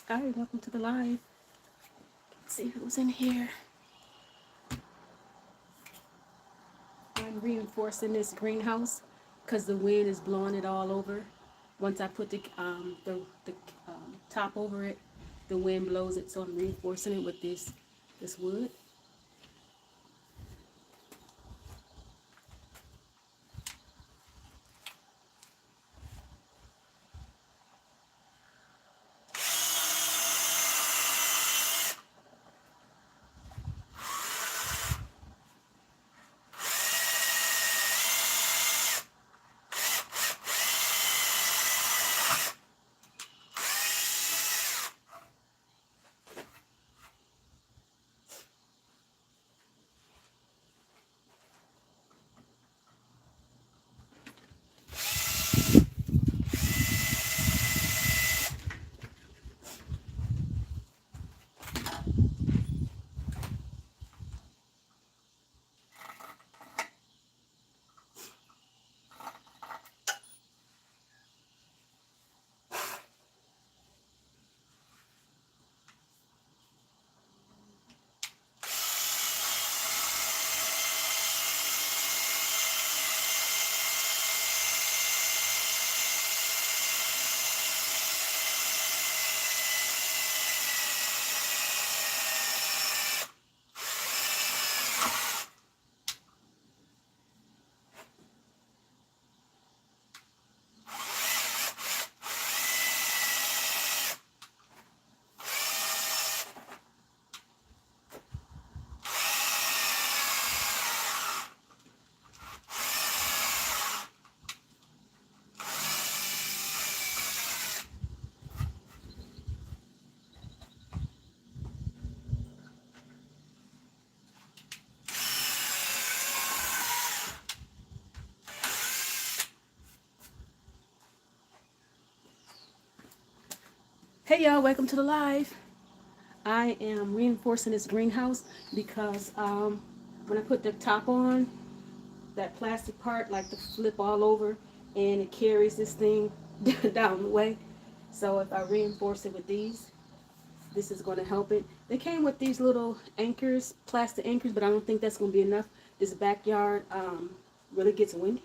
Hi, welcome to the live. Let's see who's in here. I'm reinforcing this greenhouse because the wind is blowing it all over. Once I put the top over it, the wind blows it, so I'm reinforcing it with this wood. Hey y'all, welcome to the live. I am reinforcing this greenhouse because when I put the top on, that plastic part like to flip all over and it carries this thing down the way. So if I reinforce it with these, this is going to help it. They came with these little anchors, plastic anchors, but I don't think that's going to be enough. This backyard really gets windy.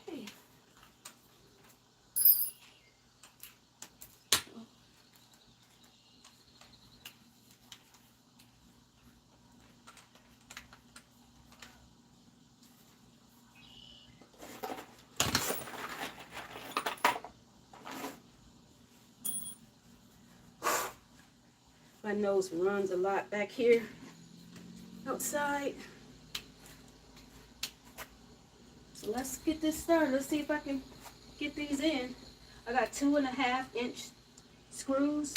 Okay. My nose runs a lot back here outside. So let's get this started. Let's see if I can get these in. I got 2.5-inch screws.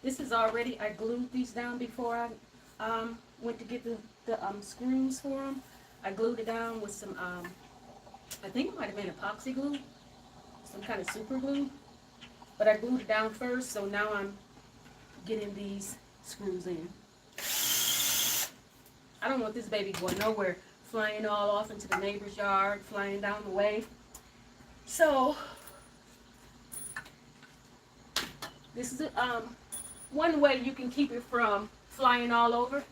This is already, I glued these down before I went to get the screws for them. I glued it down with some, I think it might have been epoxy glue, some kind of super glue. But I glued it down first, so now I'm getting these screws in. I don't want this baby going nowhere, flying all off into the neighbor's yard, flying down the way. So, this is one way you can keep it from flying all over. At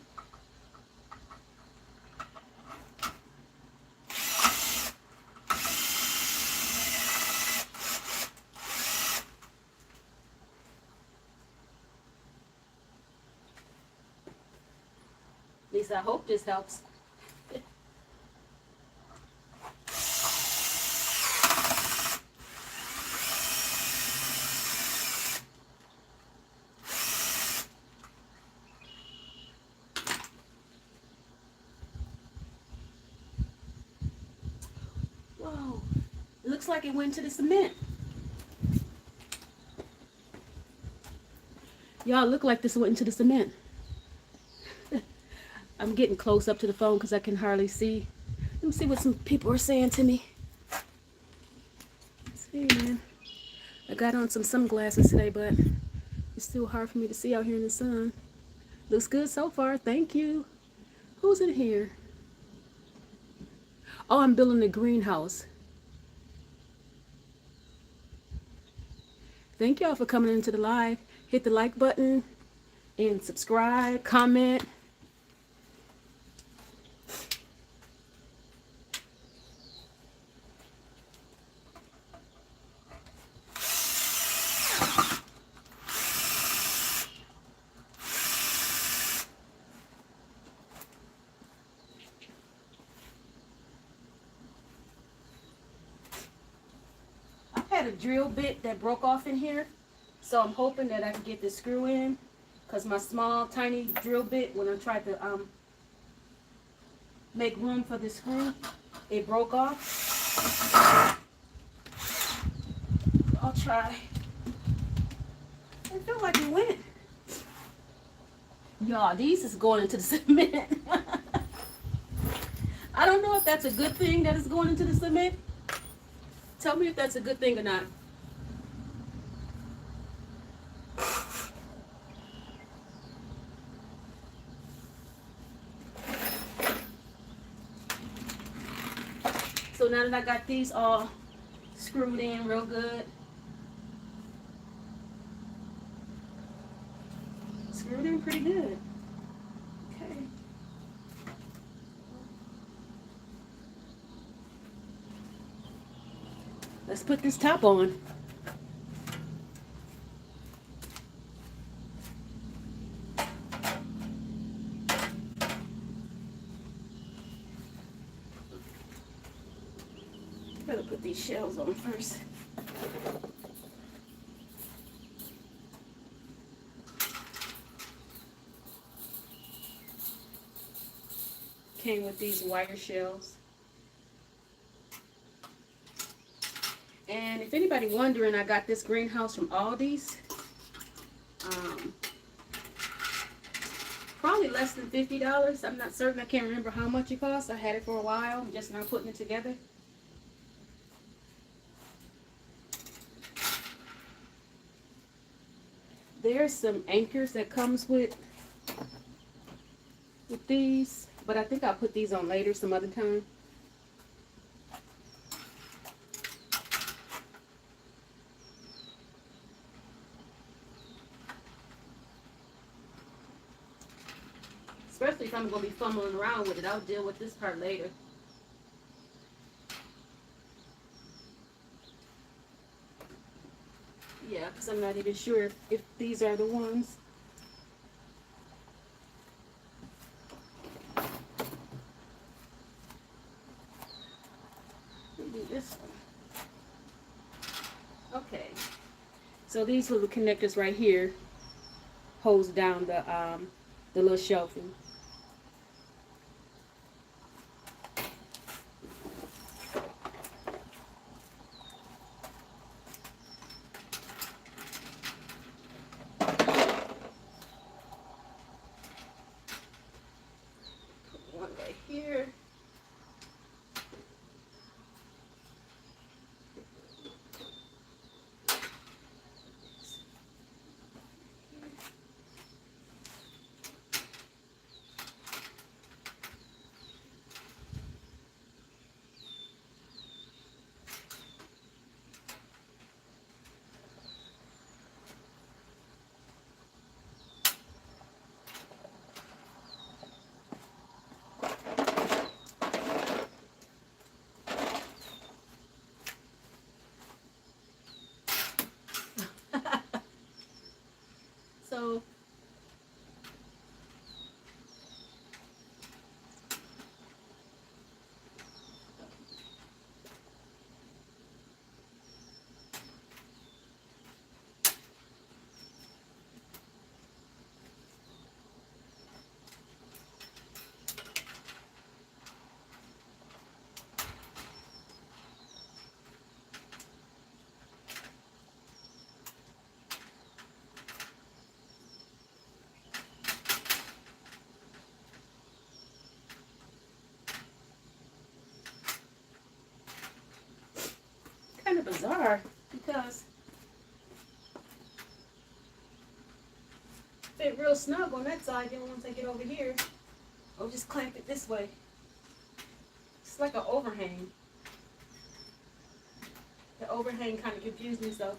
least I hope this helps. Whoa, it looks like it went to the cement. Y'all look like this went into the cement. I'm getting close up to the phone because I can hardly see. Let me see what some people are saying to me. Let's see, man. I got on some sunglasses today, but it's still hard for me to see out here in the sun. Looks good so far. Thank you. Who's in here? Oh, I'm building a greenhouse. Thank y'all for coming into the live. Hit the like button and subscribe, comment. I had a drill bit that broke off in here, so I'm hoping that I can get this screw in, because my small tiny drill bit, when I tried to make room for the screw, it broke off. I'll try. I feel like it went. Y'all, these is going into the cement. I don't know if that's a good thing that it's going into the cement. Tell me if that's a good thing or not. So now that I got these all screwed in real good. Screwed in pretty good. Okay. Let's put this top on. Better put these shells on first. Came with these wire shells. And if anybody wondering, I got this greenhouse from Aldi's. Probably less than $50. I'm not certain. I can't remember how much it cost. I had it for a while. I'm just now putting it together. There's some anchors that comes with these, but I think I'll put these on later some other time. Especially if I'm going to be fumbling around with it. I'll deal with this part later. Yeah, because I'm not even sure if these are the ones. Maybe this one. Okay. So these little connectors right here holds down the little shelving. One right here. of bizarre because it fit real snug on that side. Then once I get over here, I'll just clamp it this way. It's like an overhang. The overhang kind of confused me, so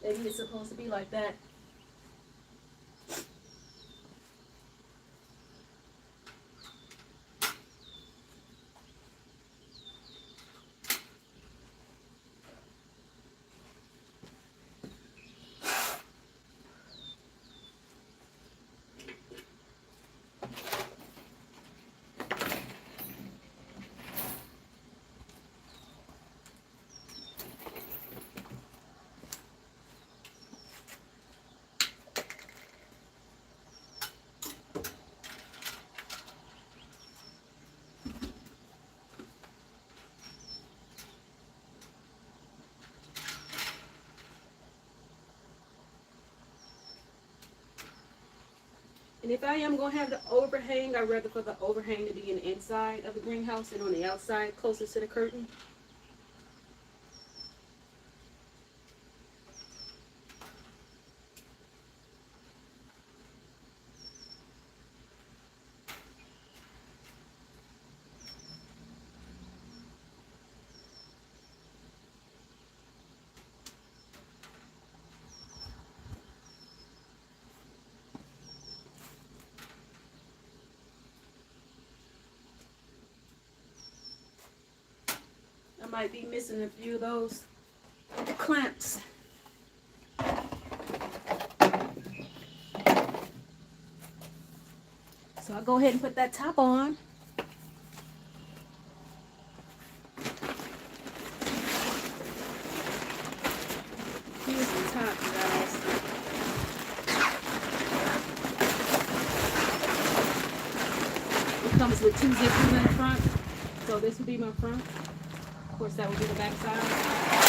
maybe it's supposed to be like that. And if I am going to have the overhang, I'd rather for the overhang to be in the inside of the greenhouse and on the outside, closest to the curtain. I might be missing a few of those clamps. So I'll go ahead and put that top on. Here's the top, guys. It comes with 2 zippers in the front. So this would be my front. Of course, that would be the back side.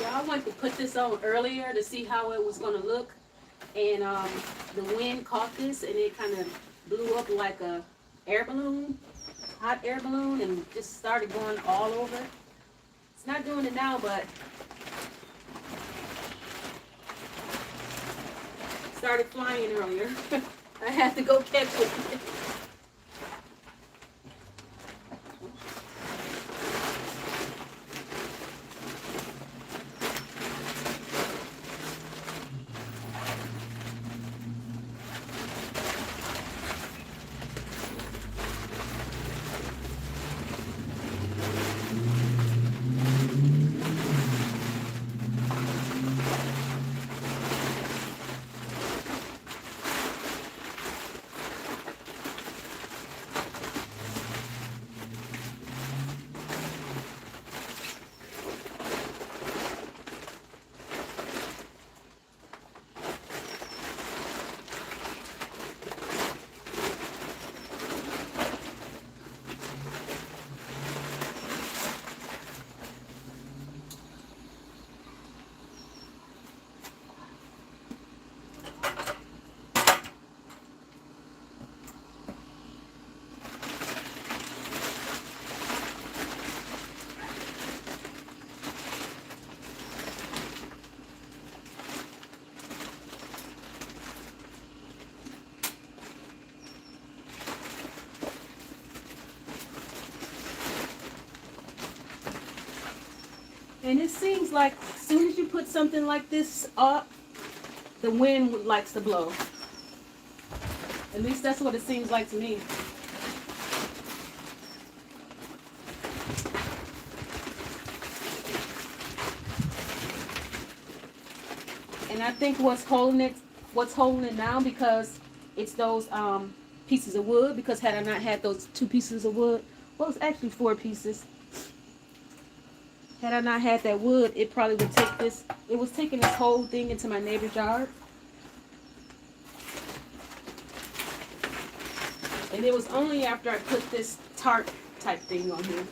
I wanted to put this on earlier to see how it was going to look, and the wind caught this and it kind of blew up like a air balloon, hot air balloon, and just started going all over. It's not doing it now, but it started flying earlier. I had to go catch it. And it seems like as soon as you put something like this up, the wind likes to blow. At least that's what it seems like to me. And I think what's holding it down, because it's those pieces of wood, because had I not had those 2 pieces of wood Well, it's actually 4 pieces. Had I not had that wood, it probably would take this. It was taking this whole thing into my neighbor's yard. And it was only after I put this tarp type thing on here.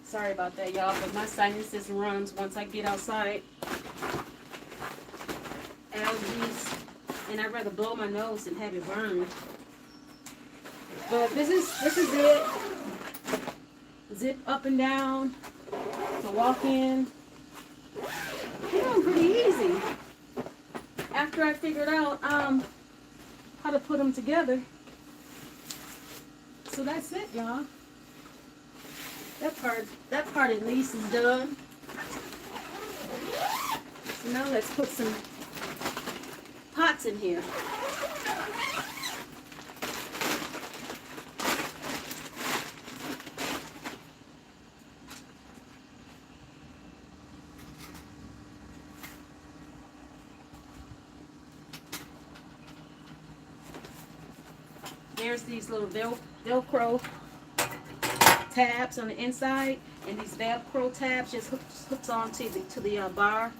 Sorry about that, y'all, but my sinuses runs once I get outside. Allergies, and I'd rather blow my nose than have it burn. But this is it. Zip up and down to walk in. You know, pretty easy. After I figured out how to put them together. So that's it, y'all. That part at least is done. So now let's put some pots in here. There's these little Velcro tabs on the inside, and these Velcro tabs just hooks on to the bar.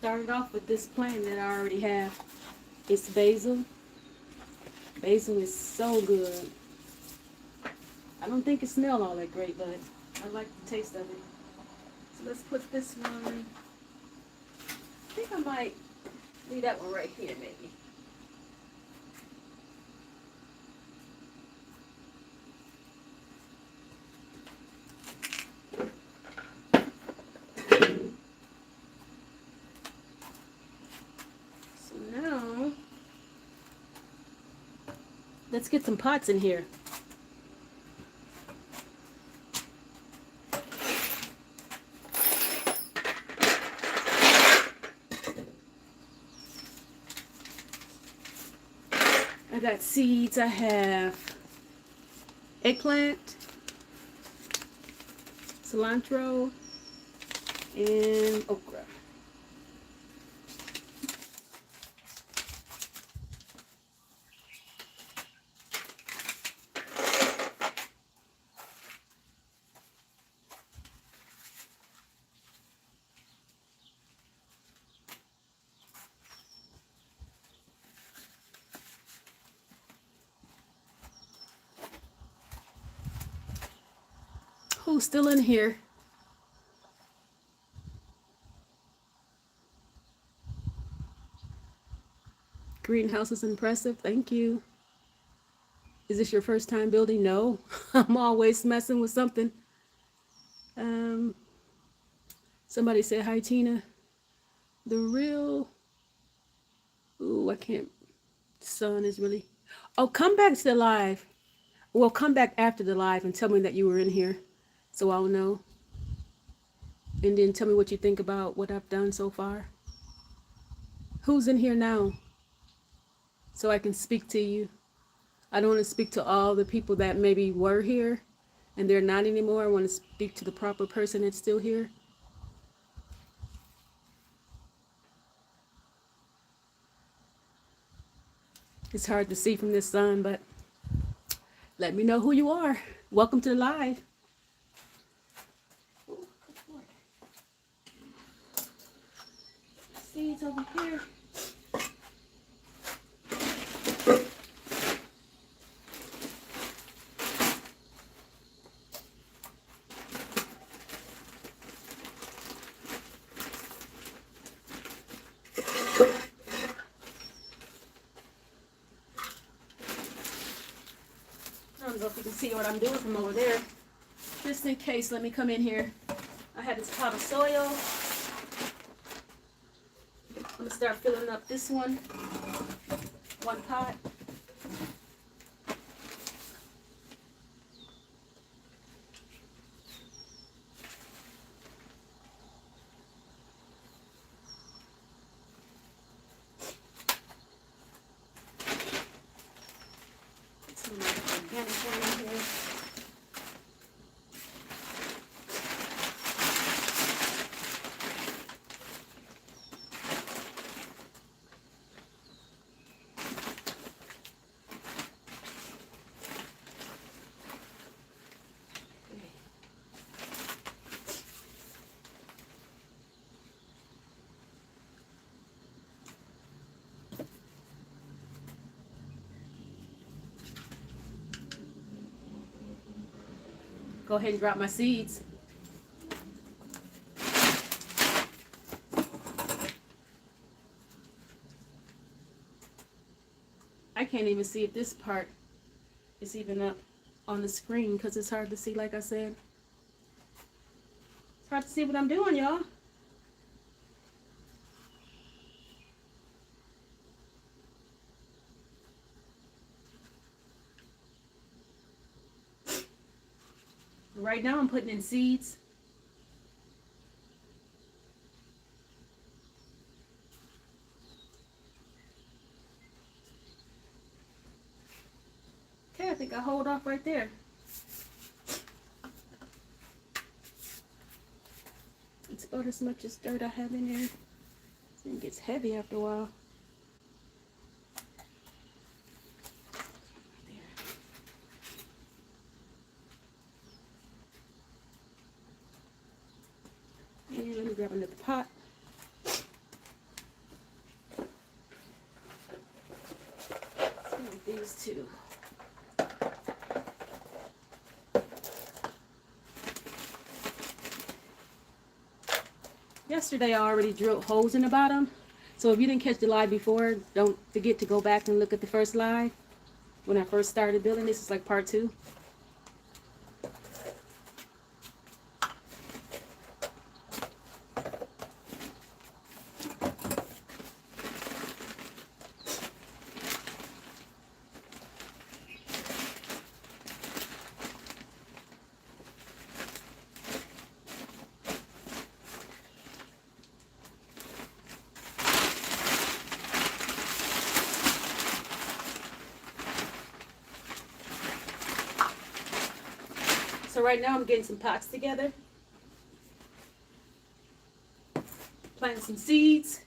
Started off with this plan that I already have. It's basil. Basil is so good. I don't think it smells all that great, but I like the taste of it. So let's put this one. I think I might leave that one right here, maybe. So now, let's get some pots in here. I got seeds. I have eggplant, cilantro, and okra. Who's still in here? Greenhouse is impressive. Thank you. Is this your first time building? No. I'm always messing with something. Um, Somebody said, hi, Tina. The real... Ooh, I can't... Sun is really... Oh, come back to the live. Well, come back after the live and tell me that you were in here so I'll know. And then tell me what you think about what I've done so far. Who's in here now? So I can speak to you. I don't want to speak to all the people that maybe were here and they're not anymore. I want to speak to the proper person that's still here. It's hard to see from this sun, but let me know who you are. Welcome to the live. Seeds over here. I don't know if you can see what I'm doing from over there. Just in case, let me come in here. I had this pot of soil. I'm going to start filling up this one pot. Put some organic one in here. Go ahead and drop my seeds. I can't even see if this part is even up on the screen because it's hard to see, like I said. It's hard to see what I'm doing, y'all. Right now I'm putting in seeds. Okay, I think I hold off right there. It's about as much as dirt I have in there. It gets heavy after a while. And let me grab another pot. this too. Yesterday I already drilled holes in the bottom. So if you didn't catch the live before, don't forget to go back and look at the first live. When I first started building, this is like part 2. So right now I'm getting some pots together, planting some seeds.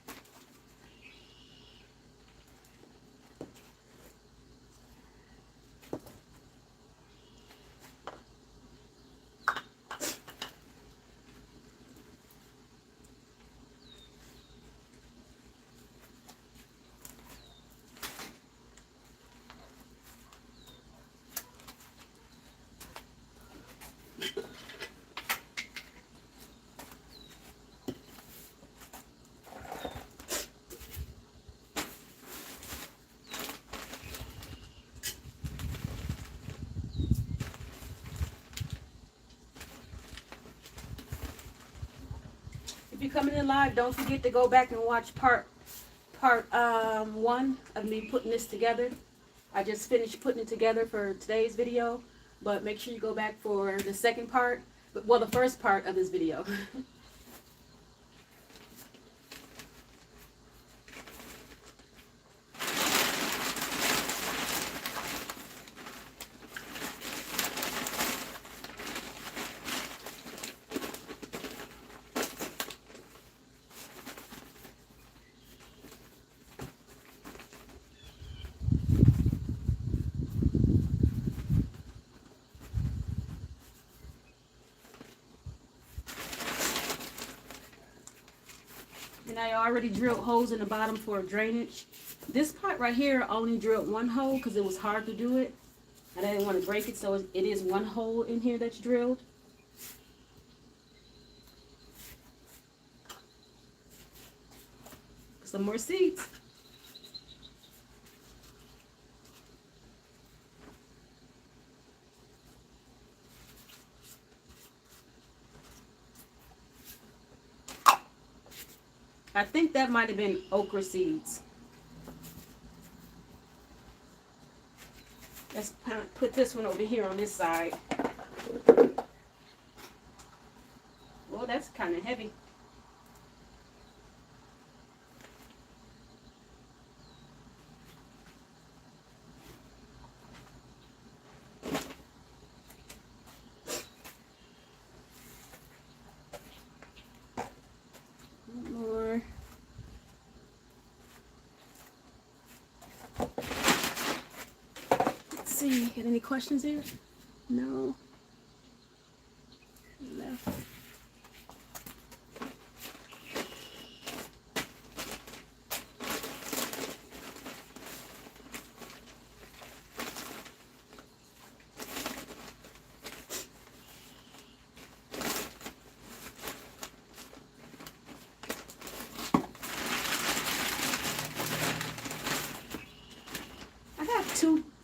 If you're coming in live, don't forget to go back and watch part 1 of me putting this together. I just finished putting it together for today's video, but make sure you go back for the second part, well, the first part of this video. And I already drilled holes in the bottom for drainage. This pot right here, I only drilled 1 hole because it was hard to do it. And I didn't want to break it, so it is 1 hole in here that's drilled. Some more seeds. I think that might have been okra seeds. Let's put this one over here on this side. Well, that's kind of heavy. More. Let's see, got any questions here? No. Left.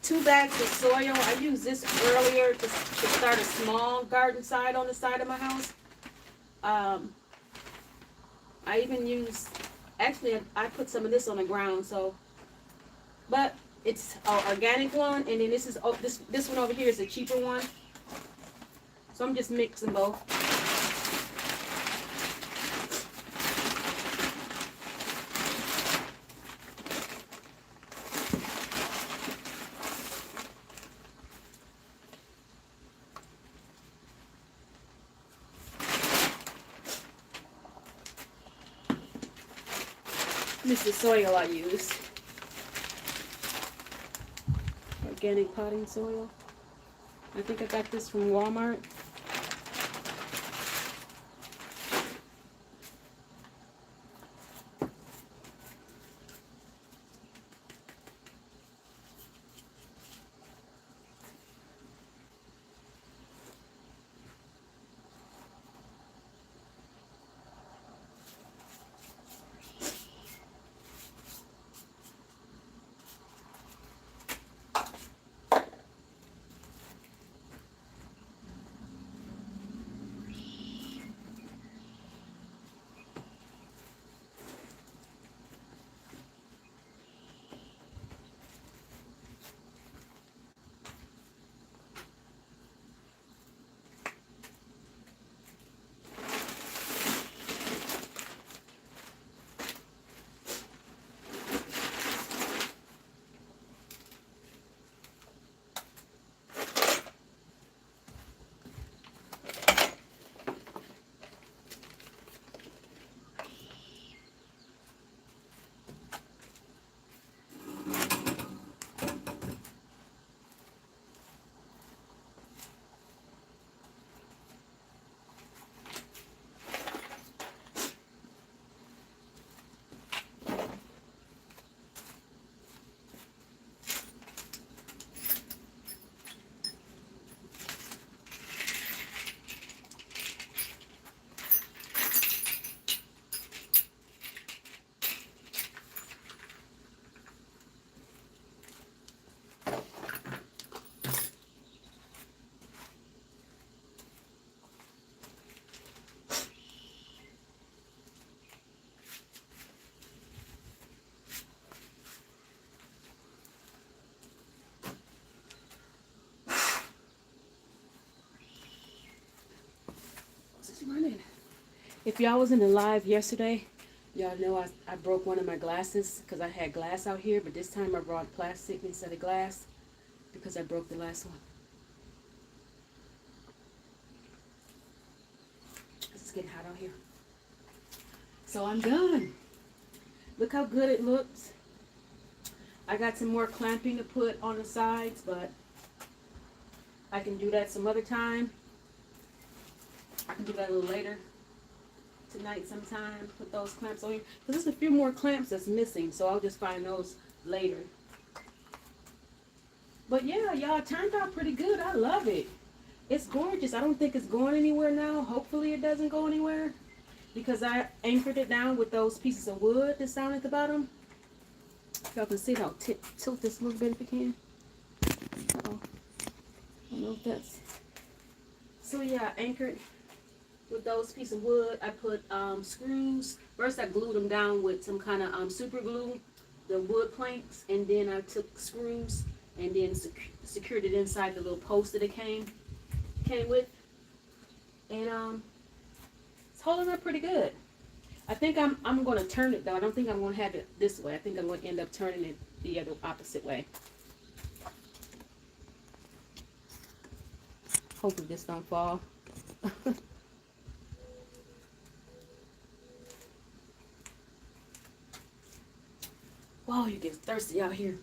Two bags of soil. I used this earlier to start a small garden side on the side of my house. I even used, actually I put some of this on the ground, so, but it's an organic one, and then this is this one over here is a cheaper one. So I'm just mixing both. This is soil I used. Organic potting soil. I think I got this from Walmart. If y'all was in the live yesterday, y'all know I broke one of my glasses because I had glass out here, but this time I brought plastic instead of glass because I broke the last one. It's getting hot out here. So I'm done. Look how good it looks. I got some more clamping to put on the sides, but I can do that some other time. I can do that a little later tonight sometime. Put those clamps on here. Because there's a few more clamps that's missing, so I'll just find those later. But yeah, y'all, it turned out pretty good. I love it. It's gorgeous. I don't think it's going anywhere now. Hopefully it doesn't go anywhere. Because I anchored it down with those pieces of wood that's down at the bottom. Y'all can see how tilt this a little bit if you can. Uh-oh. I don't know if that's... So yeah, I anchored with those pieces of wood. I put screws. First I glued them down with some kind of super glue, the wood planks, and then I took screws and then secured it inside the little post that it came with. And it's holding up pretty good. I think I'm going to turn it though. I don't think I'm going to have it this way. I think I'm going to end up turning it the other opposite way. Hopefully this don't fall. Wow, you get thirsty out here.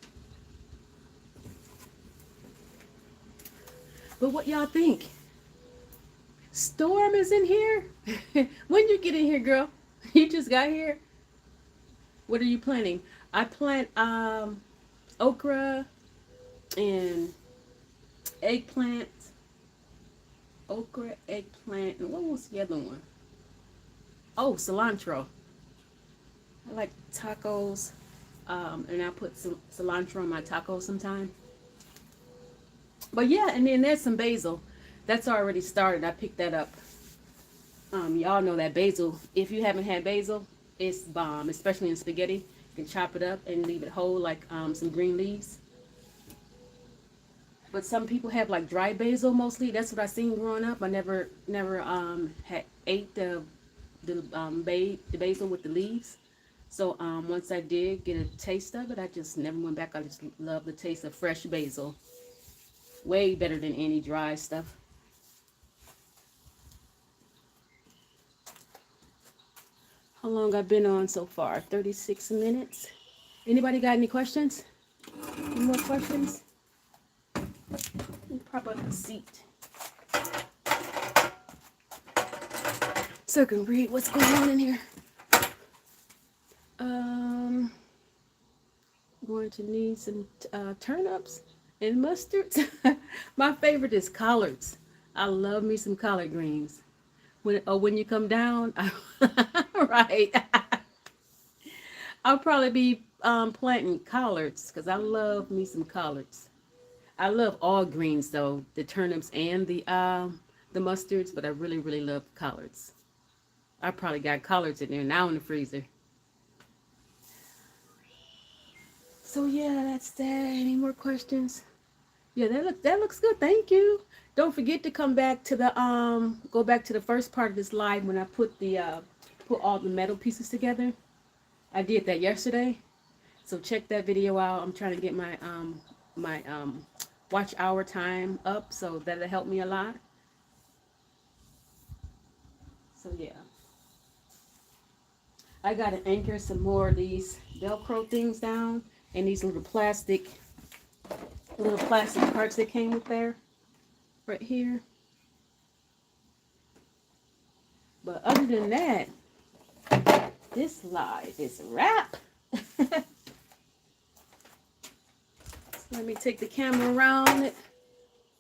But what y'all think? Storm is in here? When you get in here, girl? You just got here? What are you planting? I plant okra and eggplant. Okra, eggplant, and what was the other one? Oh, cilantro. I like tacos, and I put some cilantro on my tacos sometime. But yeah, and then there's some basil. That's already started. I picked that up. Y'all know that basil, if you haven't had basil, it's bomb, especially in spaghetti. You can chop it up and leave it whole like some green leaves. But some people have like dry basil mostly. That's what I seen growing up. I never had ate the basil with the leaves. So once I did get a taste of it, I just never went back. I just love the taste of fresh basil. Way better than any dry stuff. How long I've been on so far? 36 minutes. Anybody got any questions? Any more questions? Prop up the seat so I can read what's going on in here. Going to need some turnips and mustards. My favorite is collards. I love me some collard greens. When you come down, right? I'll probably be planting collards because I love me some collards. I love all greens though, the turnips and the mustards, but I really, really love collards. I probably got collards in there now in the freezer. So yeah, that's that. Any more questions? Yeah, that looks good. Thank you. Don't forget to come back to the go back to the first part of this live when I put all the metal pieces together. I did that yesterday. So check that video out. I'm trying to get my watch hour time up, so that'll help me a lot. So yeah. I gotta anchor some more of these Velcro things down and these little plastic parts that came with there. Right here. But other than that, this live is a wrap. So let me take the camera around it.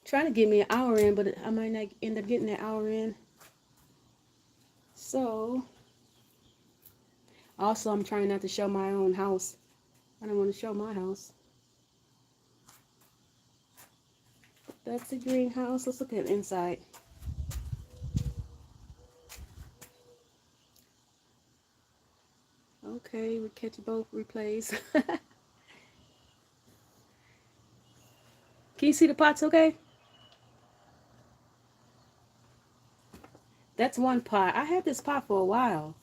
Trying to get me an hour in, but I might not end up getting an hour in. So, also I'm trying not to show my own house. I don't want to show my house. That's the greenhouse. Let's look at the inside. Okay, we catch both replays. Can you see the pots okay? That's one pot. I had this pot for a while.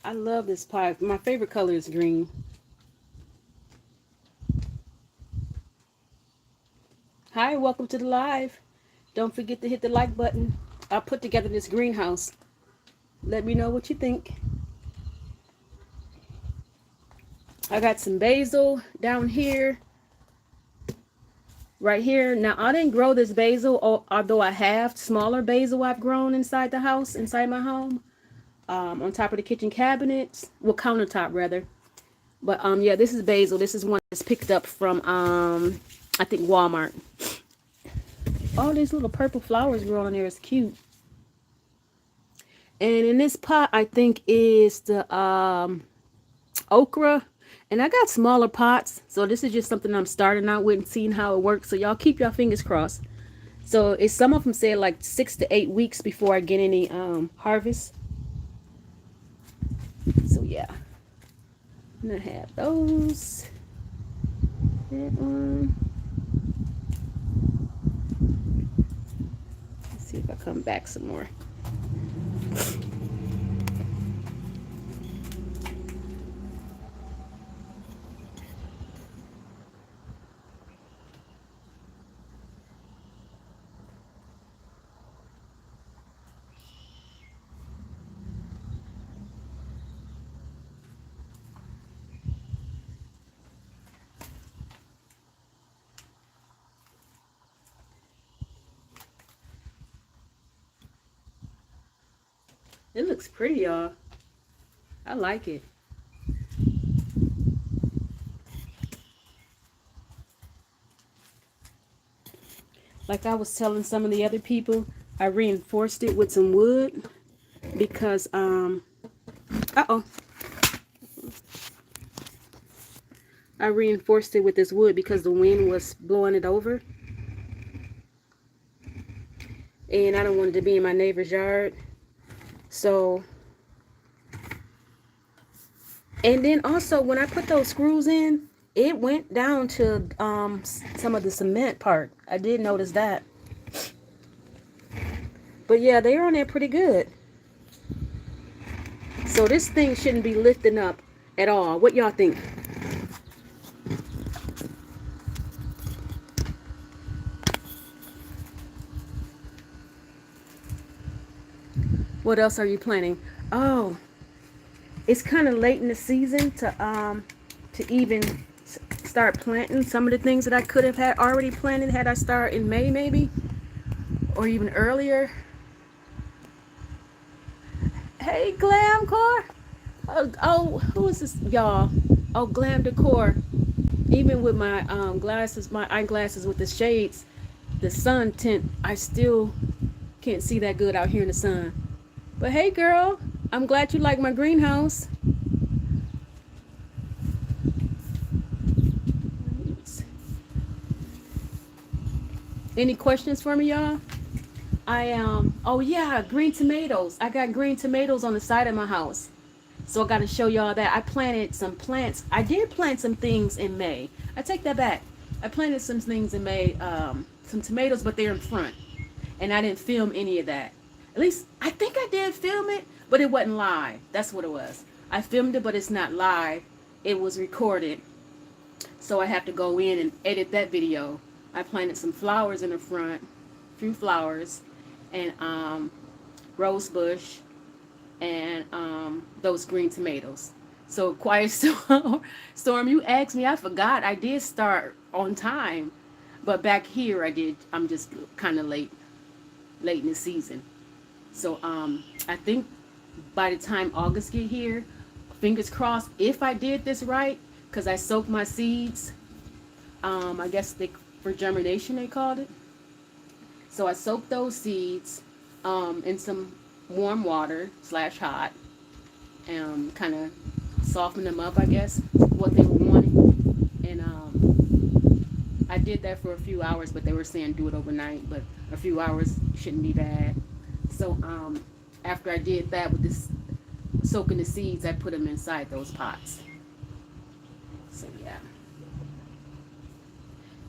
I love this pot. My favorite color is green. Hi, welcome to the live. Don't forget to hit the like button. I put together this greenhouse. Let me know what you think. I got some basil down here, right here. Now, I didn't grow this basil, although I have smaller basil I've grown inside the house, inside my home, on top of the kitchen cabinets, well, countertop rather. But yeah, this is basil. This is one that's picked up from I think Walmart. All these little purple flowers growing in there is cute. And in this pot, I think is the okra. And I got smaller pots, so this is just something I'm starting out with and seeing how it works. So y'all keep your fingers crossed. So it's, some of them say like 6 to 8 weeks before I get any harvest. So yeah, and I have those. That one. Let's see if I come back some more. It looks pretty, y'all. I like it. Like I was telling some of the other people, I reinforced it with some wood because uh-oh. I reinforced it with this wood because the wind was blowing it over. And I don't want it to be in my neighbor's yard. So, and then also when I put those screws in, it went down to some of the cement part. I did notice that. But yeah, they're on there pretty good. So this thing shouldn't be lifting up at all. What y'all think? What else are you planning? Oh, it's kind of late in the season to even start planting some of the things that I could have had already planted had I started in May maybe, or even earlier. Hey, Glamcore. Oh, who is this, y'all? Oh, Glam Decor. Even with my glasses, my eyeglasses with the shades, the sun tint, I still can't see that good out here in the sun. But hey, girl, I'm glad you like my greenhouse. Any questions for me, y'all? Oh yeah, green tomatoes. I got green tomatoes on the side of my house. So I got to show y'all that I planted some plants. I did plant some things in May. I take that back. I planted some things in May, some tomatoes, but they're in front. And I didn't film any of that. At least I think I did film it, but it wasn't live. That's what it was. I filmed it, but it's not live. It was recorded. So I have to go in and edit that video. I planted some flowers in the front, a few flowers, and rose bush, and those green tomatoes. So quiet storm, you asked me, I forgot. I did start on time, but back here I'm just kind of late in the season. So I think by the time August get here, fingers crossed, if I did this right, because I soaked my seeds, I guess for germination they called it. So I soaked those seeds in some warm water / hot, and kind of soften them up, I guess, what they were wanting. And I did that for a few hours, but they were saying do it overnight, but a few hours shouldn't be bad. So after I did that with this soaking the seeds, I put them inside those pots. So yeah.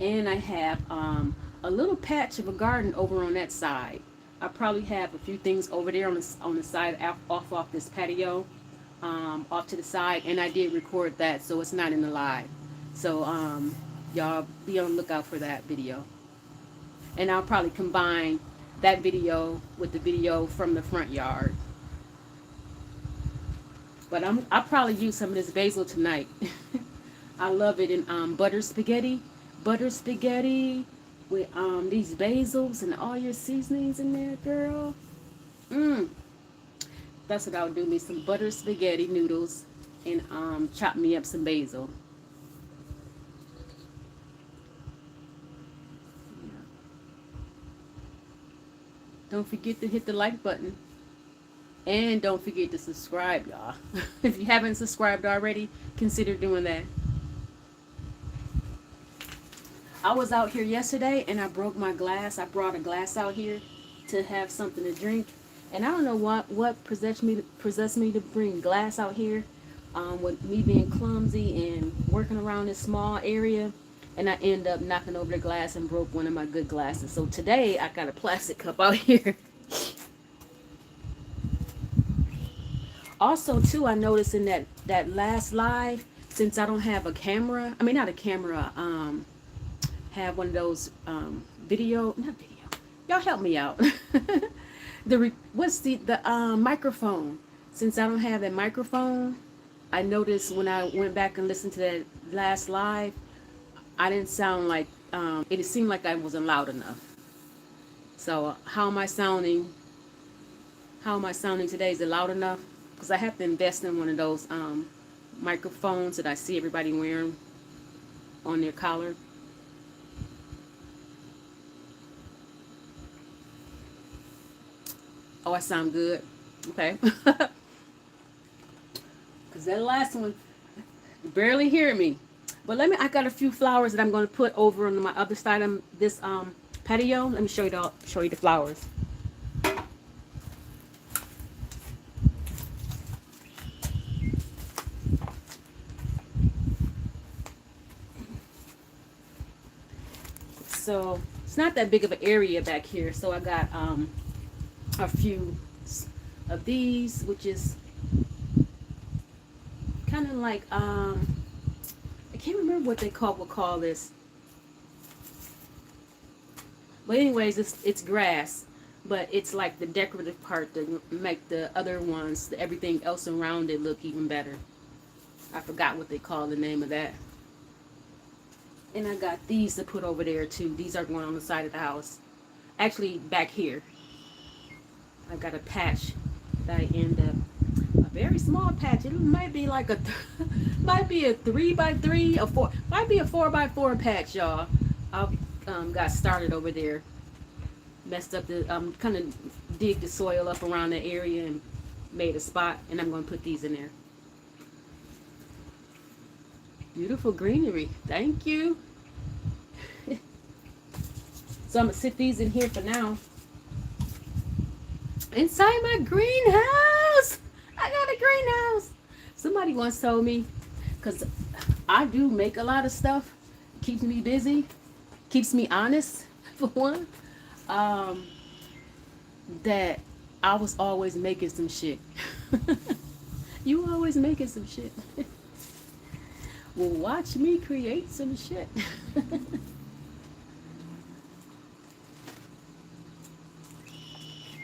And I have a little patch of a garden over on that side. I probably have a few things over there on the side off this patio, off to the side, and I did record that, so it's not in the live. So y'all be on the lookout for that video, and I'll probably combine that video with the video from the front yard. But I'll probably use some of this basil tonight. I love it in butter spaghetti with these basils and all your seasonings in there, girl. Mmm. That's what I'll do. Me some butter spaghetti noodles and chop me up some basil. Yeah. Don't forget to hit the like button. And don't forget to subscribe, y'all. If you haven't subscribed already, consider doing that. I was out here yesterday and I broke my glass. I brought a glass out here to have something to drink. And I don't know what possessed me to bring glass out here. With me being clumsy and working around this small area, and I end up knocking over the glass and broke one of my good glasses. So today I got a plastic cup out here. Also, too, I noticed in that last live, since I don't have a camera, I mean not a camera, have one of those not video. Y'all help me out. What's the microphone? Since I don't have that microphone, I noticed when I went back and listened to that last live, I didn't sound like it seemed like I wasn't loud enough. So how am I sounding? How am I sounding today? Is it loud enough? Because I have to invest in one of those microphones that I see everybody wearing on their collar. Oh, I sound good. Okay. Because that last one, you barely hear me. But I got a few flowers that I'm going to put over on my other side of this patio. Let me show you the flowers. So it's not that big of an area back here. So I got a few of these, which is kind of like I can't remember what they call this. But anyways, it's grass, but it's like the decorative part to make the other ones, everything else around it look even better. I forgot what they call the name of that. And I got these to put over there too. These are going on the side of the house. Actually, back here. I got a patch that I end up, a very small patch. It might be like might be a 3x3, might be a 4x4 patch, y'all. I got started over there. Messed up kind of dig the soil up around the area and made a spot. And I'm going to put these in there. Beautiful greenery. Thank you. So I'm going to sit these in here for now. Inside my greenhouse. I got a greenhouse. Somebody once told me, because I do make a lot of stuff. Keeps me busy. Keeps me honest, for one. That I was always making some shit. You always making some shit. Well, watch me create some shit.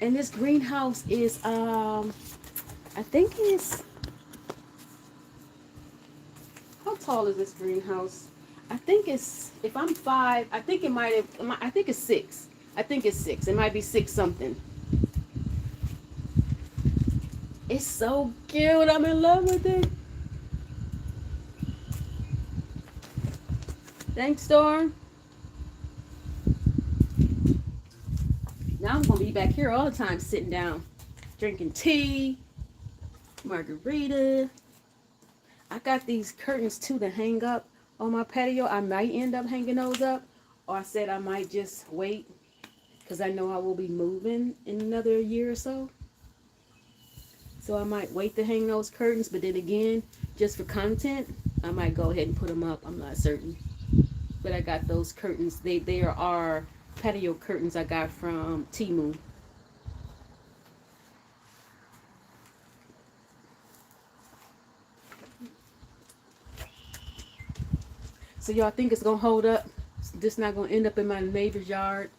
And this greenhouse is, I think it's, how tall is this greenhouse? I think it's, if I'm 5, I think I think it's 6. I think it's 6. It might be 6 something. It's so cute. I'm in love with it. Thanks, Storm. Now I'm going to be back here all the time sitting down, drinking tea, margarita. I got these curtains too to hang up on my patio. I might end up hanging those up, or I said I might just wait because I know I will be moving in another year or so. So I might wait to hang those curtains, but then again, just for content, I might go ahead and put them up. I'm not certain. But I got those curtains. They are patio curtains I got from Temu. So y'all think it's gonna hold up? This not gonna end up in my neighbor's yard?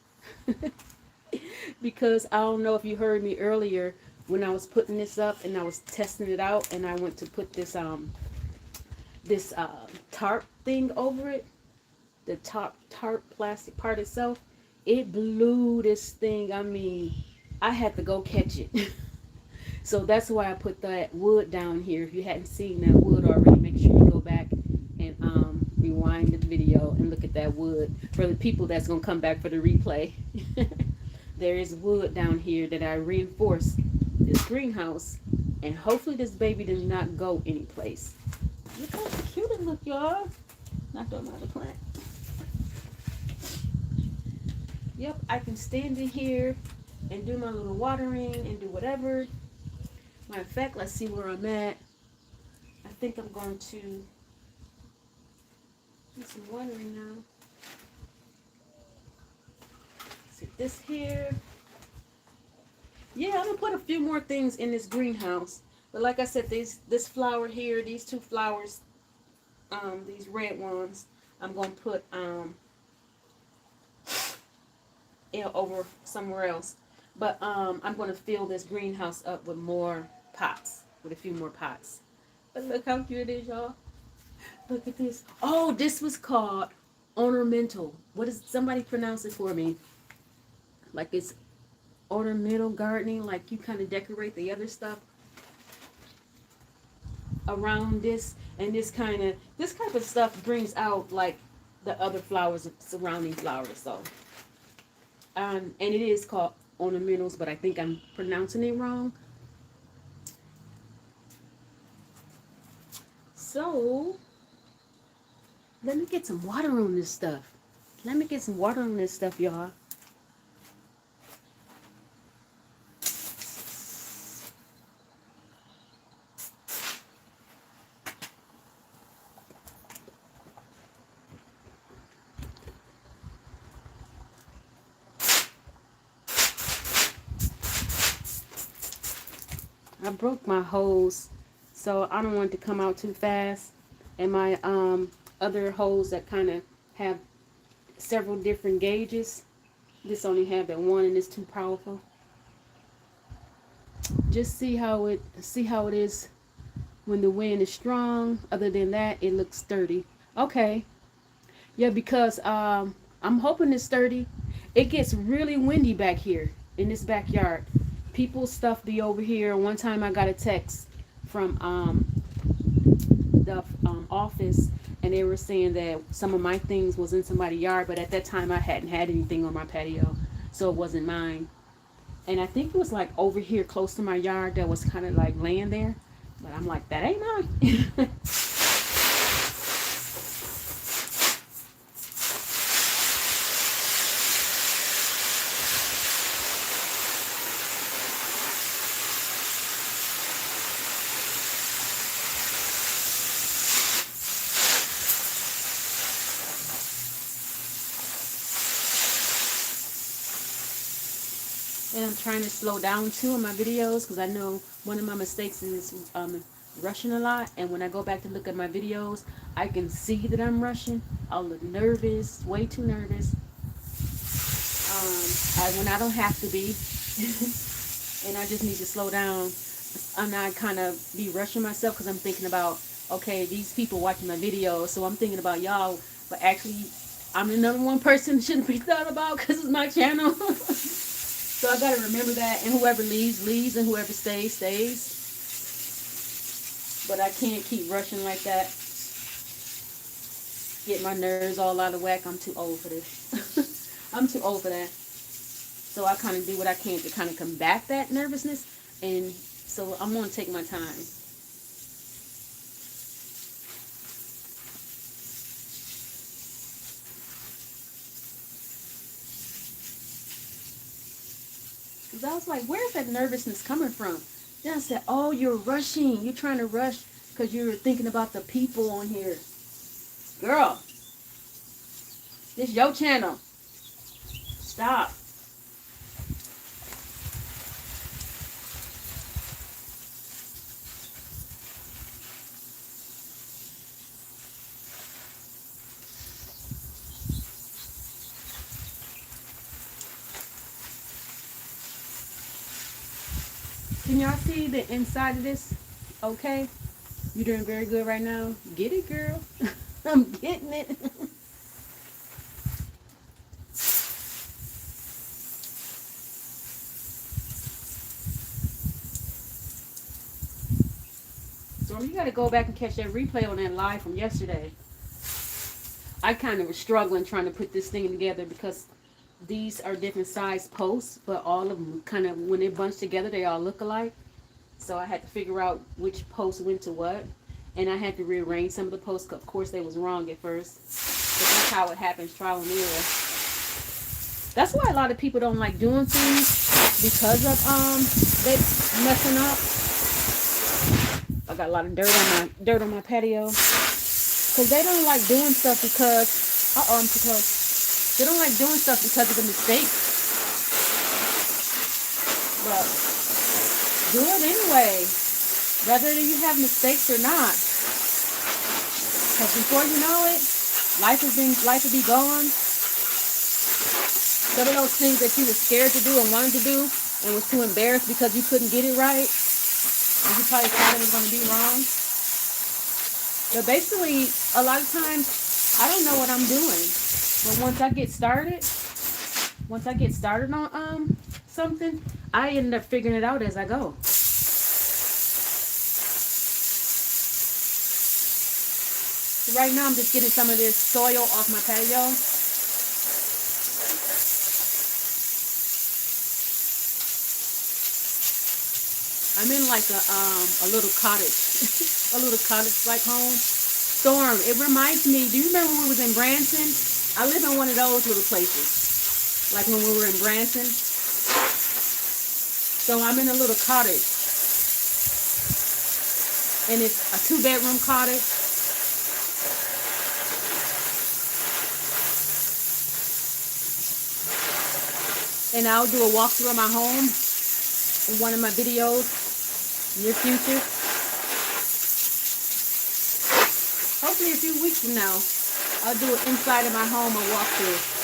Because I don't know if you heard me earlier when I was putting this up and I was testing it out, and I went to put this tarp thing over it, the top tarp plastic part itself. It blew this thing. I mean, I had to go catch it. So that's why I put that wood down here. If you hadn't seen that wood already, make sure you go back and rewind the video and look at that wood. For the people that's gonna come back for the replay, there is wood down here that I reinforced this greenhouse, and hopefully this baby does not go anyplace. Look how cute it look, y'all. Knocked on my other plant. Yep, I can stand in here and do my little watering and do whatever. Matter of fact, let's see where I'm at. I think I'm going to do some watering now. See this here. Yeah, I'm gonna put a few more things in this greenhouse. But like I said, this flower here, these two flowers, these red ones, I'm gonna put over somewhere else. But I'm gonna fill this greenhouse up with more pots, with a few more pots. But look how cute it is, y'all. Look at this. Oh, this was called ornamental. What is, somebody pronounce it for me? Like it's ornamental gardening, like you kind of decorate the other stuff around this, and this type of stuff brings out like the other flowers, surrounding flowers. So and it is called ornamentals, but I think I'm pronouncing it wrong. So let me get some water on this stuff. Let me get some water on this stuff, y'all. I broke my hose, so I don't want it to come out too fast. And my other hose that kind of have several different gauges, this only have that one, and it's too powerful. Just see how it is when the wind is strong. Other than that, it looks sturdy. Okay, yeah, because I'm hoping it's sturdy. It gets really windy back here in this backyard. People's stuff be over here. One time I got a text from the office, and they were saying that some of my things was in somebody's yard, but at that time I hadn't had anything on my patio, so it wasn't mine. And I think it was like over here close to my yard that was kind of like laying there, but I'm like, that ain't mine. And I'm trying to slow down too in my videos, because I know one of my mistakes is rushing a lot. And when I go back to look at my videos, I can see that I'm rushing. I'll look nervous, way too nervous. When I don't have to be. And I just need to slow down. I'm not kind of be rushing myself, because I'm thinking about, okay, these people watching my videos, so I'm thinking about y'all, but actually I'm the number one person that shouldn't be thought about, because it's my channel. So I gotta remember that, and whoever leaves, leaves, and whoever stays, stays. But I can't keep rushing like that. Get my nerves all out of whack. I'm too old for this. I'm too old for that. So I kind of do what I can to kind of combat that nervousness, and so I'm gonna take my time. Because I was like, where's that nervousness coming from? Then I said, oh, you're rushing. You're trying to rush because you're thinking about the people on here. Girl, this is your channel. Stop. Can y'all see the inside of this? Okay. You're doing very good right now. Get it, girl. I'm getting it. So you got to go back and catch that replay on that live from yesterday. I kind of was struggling trying to put this thing together because these are different size posts, but all of them kind of, when they bunch together, they all look alike. So I had to figure out which post went to what. And I had to rearrange some of the posts. Of course, they was wrong at first. But that's how it happens, trial and error. That's why a lot of people don't like doing things because of they messing up. I got a lot of dirt on my patio. Cause they don't like doing stuff because I'm too close. They don't like doing stuff because of the mistakes. But do it anyway, whether you have mistakes or not. Cause before you know it, life will be gone. Some of those things that you were scared to do and wanted to do and was too embarrassed because you couldn't get it right, and you probably thought it was going to be wrong. But basically, a lot of times, I don't know what I'm doing. But once I get started on something, I end up figuring it out as I go. So right now, I'm just getting some of this soil off my patio. I'm in like a little cottage, a little cottage like home. Storm. It reminds me. Do you remember when we was in Branson? I live in one of those little places, like when we were in Branson. So I'm in a little cottage, and it's a 2-bedroom cottage. And I'll do a walkthrough of my home in one of my videos near future. Hopefully a few weeks from now, I'll do it inside of my home, a walkthrough.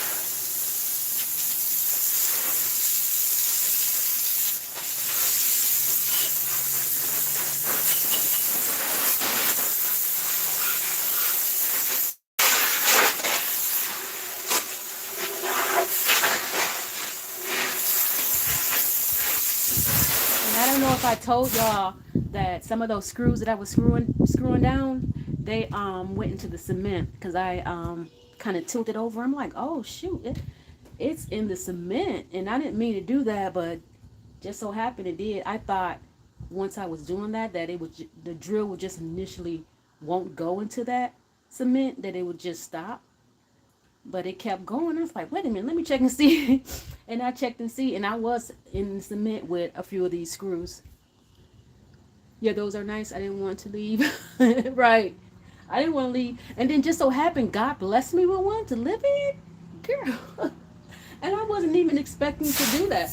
I don't know if I told y'all that some of those screws that I was screwing down, they went into the cement because I kind of tilted over. I'm like, oh shoot, it's in the cement, and I didn't mean to do that, but just so happened it did. I thought once I was doing that it would the drill would just initially won't go into that cement, that it would just stop. But it kept going. I was like, wait a minute, let me check and see. And I checked and see, and I was in cement with a few of these screws. Yeah, those are nice. I didn't want to leave. Right. I didn't want to leave. And then just so happened, God blessed me with one to live in. Girl. And I wasn't even expecting to do that.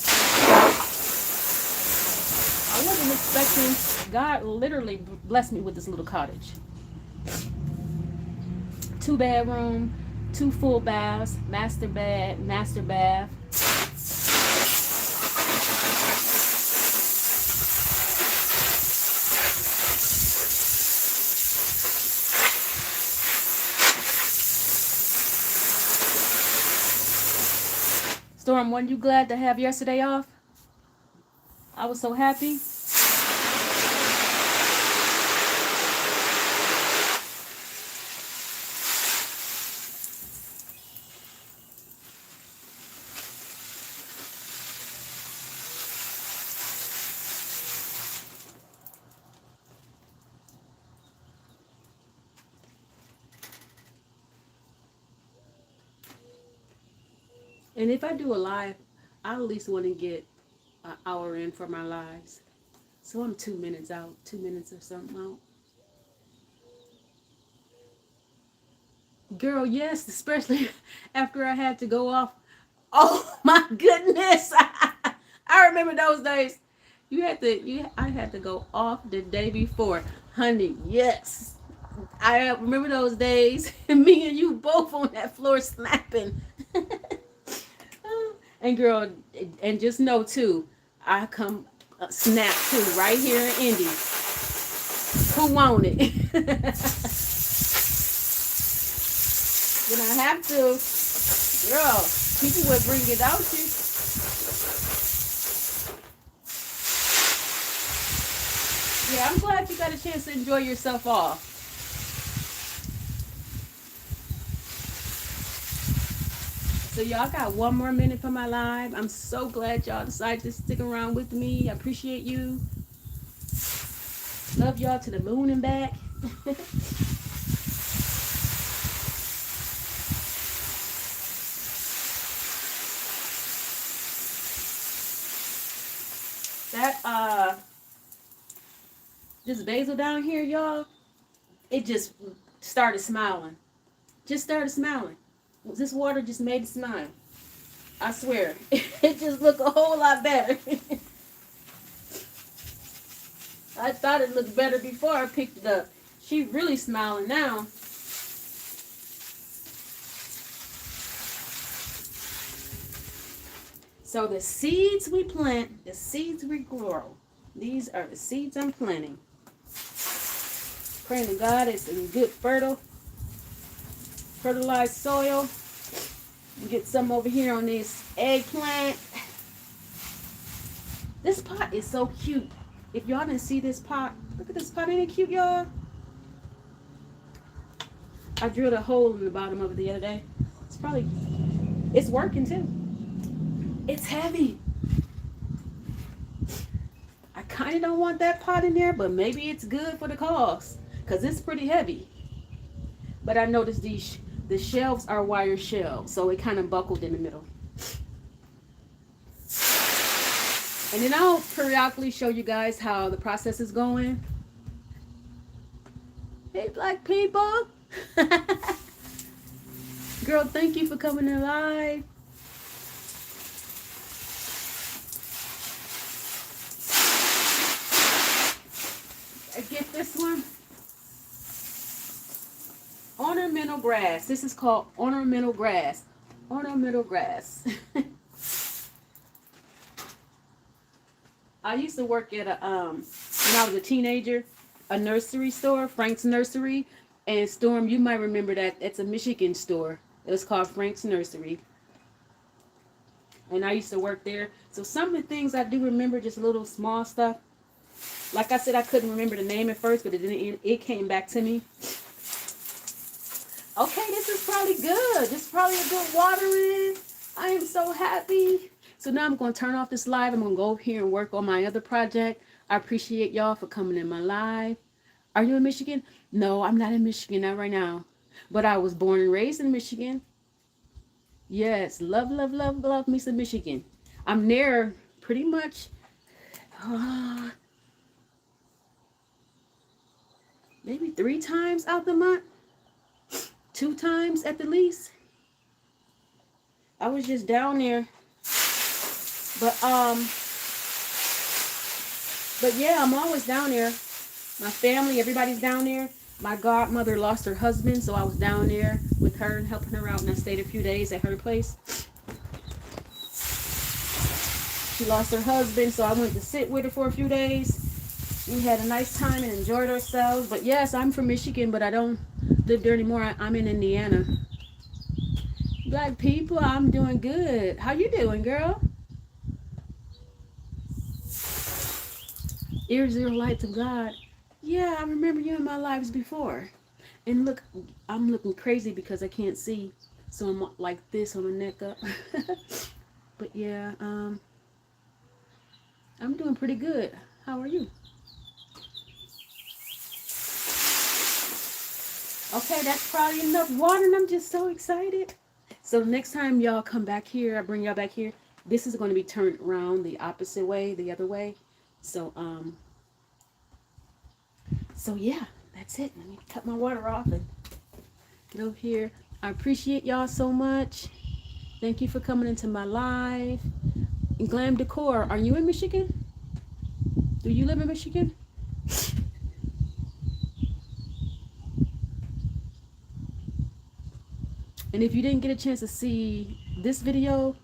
I wasn't expecting. God literally blessed me with this little cottage. 2-bedroom, 2 full baths, master bed, master bath. Storm, weren't you glad to have yesterday off? I was so happy. And if I do a live, I at least want to get an hour in for my lives. So I'm 2 minutes out, 2 minutes or something out. Girl, yes, especially after I had to go off. Oh my goodness. I remember those days. I had to go off the day before. Honey, yes. I remember those days. Me and you both on that floor snapping. And girl, and just know too, Snap too, right here in Indy. Who want it? Then I have to, girl. People would bring it out you. Yeah, I'm glad you got a chance to enjoy yourself off. So y'all got 1 more minute for my live. I'm so glad y'all decided to stick around with me. I appreciate you. Love y'all to the moon and back. That this basil down here, y'all, it just started smiling. Just started smiling. This water just made it smile. I swear. It just looked a whole lot better. I thought it looked better before I picked it up. She really smiling now. So the seeds we plant, the seeds we grow. These are the seeds I'm planting. Praying to God it's in good fertilized soil. Get some over here on this eggplant. This pot is so cute. If y'all didn't see this pot, look at this pot. Ain't it cute, y'all? I drilled a hole in the bottom of it the other day. It's working too. It's heavy. I kind of don't want that pot in there, but maybe it's good for the cause because it's pretty heavy. But I noticed the shelves are wire shelves, so it kind of buckled in the middle. And then I'll periodically show you guys how the process is going. Hey, black people. Girl, thank you for coming in live. I get this one. Ornamental grass. This is called ornamental grass. Ornamental grass. I used to work at when I was a teenager, a nursery store, Frank's Nursery. And Storm, you might remember that. It's a Michigan store. It was called Frank's Nursery. And I used to work there. So some of the things I do remember, just little small stuff. Like I said, I couldn't remember the name at first, but it came back to me. Okay, this is probably good. This is probably a good watering. I am so happy. So now I'm going to turn off this live. I'm going to go over here and work on my other project. I appreciate y'all for coming in my live. Are you in Michigan? No, I'm not in Michigan, not right now. But I was born and raised in Michigan. Yes, love, love, love, love me some Michigan. I'm there pretty much maybe 3 times out the month. 2 times at the least. I was just down there. But yeah, I'm always down there. My family, everybody's down there. My godmother lost her husband, so I was down there with her and helping her out, and I stayed a few days at her place. She lost her husband, so I went to sit with her for a few days. We had a nice time and enjoyed ourselves. But yes, I'm from Michigan, but I don't live there anymore. I'm in Indiana. Black people, I'm doing good. How you doing, girl? Ear zero light to God. Yeah, I remember you in my lives before. And look, I'm looking crazy because I can't see. So I'm like this on my neck up. But yeah, I'm doing pretty good. How are you? Okay, that's probably enough water and I'm just so excited. So next time y'all come back here, I bring y'all back here. This is going to be turned around the opposite way, the other way. So yeah, that's it. Let me cut my water off and get over here. I appreciate y'all so much. Thank you for coming into my live. And Glam Decor, are you in Michigan? Do you live in Michigan? And if you didn't get a chance to see this video,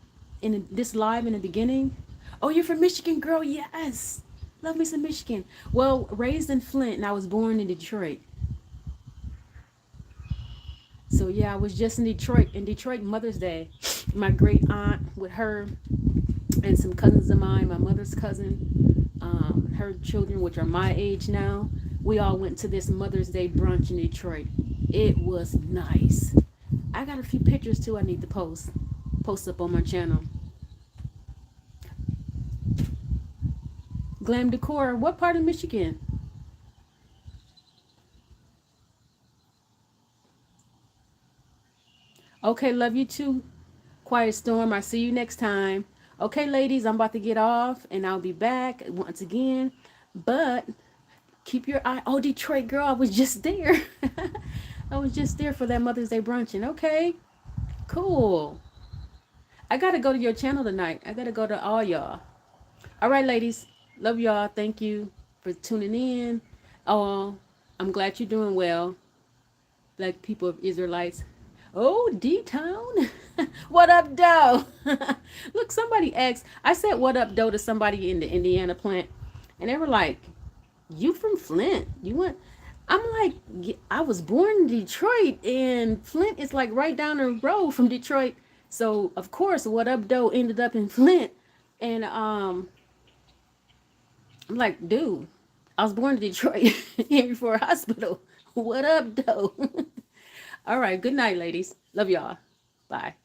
this live in the beginning, Oh, you're from Michigan, girl? Yes. Love me some Michigan. Well, raised in Flint, and I was born in Detroit. So yeah, I was just in Detroit. In Detroit, Mother's Day, my great aunt with her and some cousins of mine, my mother's cousin, her children, which are my age now. We all went to this Mother's Day brunch in Detroit. It was nice. I got a few pictures too. I need to post up on my channel. Glam Decor. What part of Michigan? Okay, love you too. Quiet Storm. I see you next time. Okay, ladies, I'm about to get off and I'll be back once again. But keep your eye. Oh, Detroit girl, I was just there. I was just there for that Mother's Day brunching. Okay, cool. I gotta go to your channel tonight. I gotta go to all y'all. All right, ladies. Love y'all. Thank you for tuning in. Oh, I'm glad you're doing well. Black people of Israelites. Oh, D-Town. What up, doe? Look, somebody asked. I said, what up, doe, to somebody in the Indiana plant. And they were like, you from Flint? You went? I'm like, I was born in Detroit, and Flint is like right down the road from Detroit. So of course, what up, doe ended up in Flint, and I'm like, dude, I was born in Detroit, here for a hospital. What up, doe? All right, good night, ladies. Love y'all. Bye.